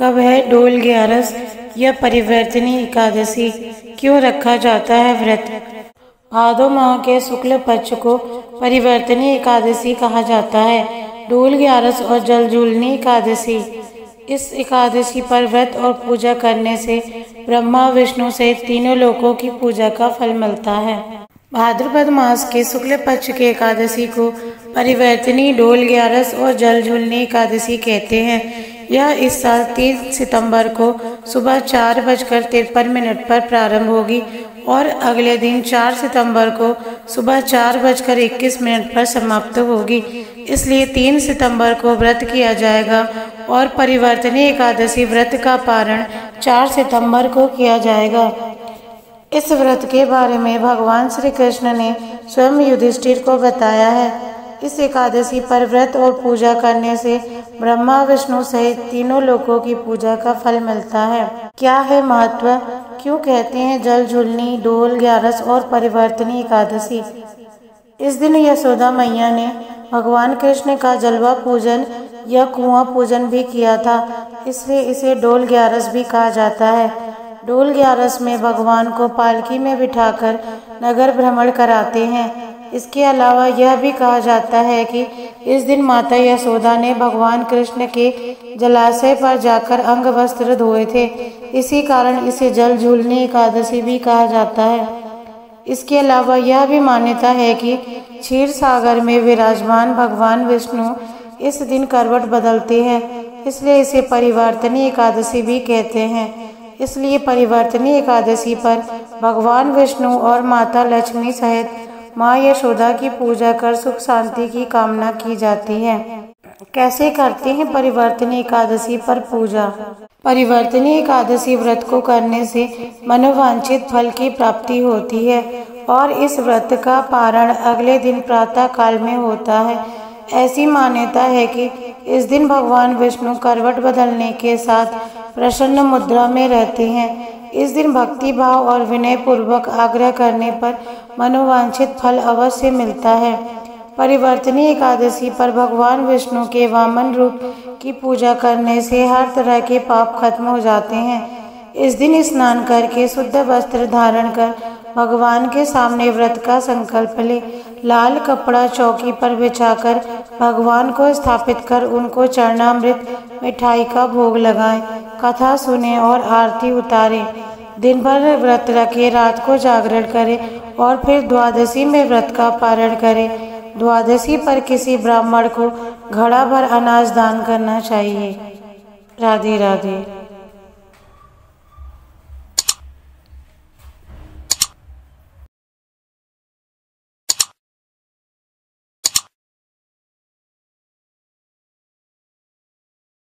कब है डोल ग्यारस या परिवर्तनी एकादशी? क्यों रखा जाता है व्रत? भादो माह के शुक्ल पक्ष को परिवर्तनी एकादशी कहा जाता है। डोल ग्यारस और जलझूलनी एकादशी। इस एकादशी पर व्रत और पूजा करने से ब्रह्मा विष्णु सहित तीनों लोकों की पूजा का फल मिलता है। भाद्रपद मास के शुक्ल पक्ष के एकादशी को परिवर्तनी, डोल ग्यारस और जलझूलनी एकादशी कहते हैं। यह इस साल 3 सितंबर को सुबह 4:53 पर प्रारंभ होगी और अगले दिन 4 सितंबर को सुबह 4:21 पर समाप्त होगी। इसलिए 3 सितंबर को व्रत किया जाएगा और परिवर्तनी एकादशी व्रत का पारण 4 सितंबर को किया जाएगा। इस व्रत के बारे में भगवान श्री कृष्ण ने स्वयं युधिष्ठिर को बताया है। इस एकादशी पर व्रत और पूजा करने से ब्रह्मा विष्णु सहित तीनों लोकों की पूजा का फल मिलता है। क्या है महत्व? क्यों कहते हैं जलझूलनी, डोल ग्यारस और परिवर्तनी एकादशी? इस दिन यशोदा मैया ने भगवान कृष्ण का जलवा पूजन या कुआं पूजन भी किया था, इसलिए इसे डोल ग्यारस भी कहा जाता है। डोल ग्यारस में भगवान को पालकी में बिठाकर नगर भ्रमण कराते हैं। इसके अलावा यह भी कहा जाता है कि इस दिन माता यशोदा ने भगवान कृष्ण के जलाशय पर जाकर अंग वस्त्र धोए थे। इसी कारण इसे जलझूलनी एकादशी भी कहा जाता है। इसके अलावा यह भी मान्यता है कि क्षीर सागर में विराजमान भगवान विष्णु इस दिन करवट बदलते हैं, इसलिए इसे परिवर्तनी एकादशी भी कहते हैं। इसलिए परिवर्तनी एकादशी पर भगवान विष्णु और माता लक्ष्मी सहित माँ यशोदा की पूजा कर सुख शांति की कामना की जाती है। कैसे करते हैं परिवर्तनी एकादशी पर पूजा? परिवर्तनी एकादशी व्रत को करने से मनोवांछित फल की प्राप्ति होती है और इस व्रत का पारण अगले दिन प्रातः काल में होता है। ऐसी मान्यता है कि इस दिन भगवान विष्णु करवट बदलने के साथ प्रसन्न मुद्रा में रहते हैं। इस दिन भक्ति भाव और विनय पूर्वक आग्रह करने पर मनोवांछित फल अवश्य मिलता है। परिवर्तनी एकादशी पर भगवान विष्णु के वामन रूप की पूजा करने से हर तरह के पाप खत्म हो जाते हैं। इस दिन स्नान करके शुद्ध वस्त्र धारण कर भगवान के सामने व्रत का संकल्प ले। लाल कपड़ा चौकी पर बिछाकर भगवान को स्थापित कर उनको चरणामृत मिठाई का भोग लगाएं, कथा सुने और आरती उतारें। दिन भर व्रत रखें, रात को जागरण करें और फिर द्वादशी में व्रत का पारण करें। द्वादशी पर किसी ब्राह्मण को घड़ा भर अनाज दान करना चाहिए। राधे राधे।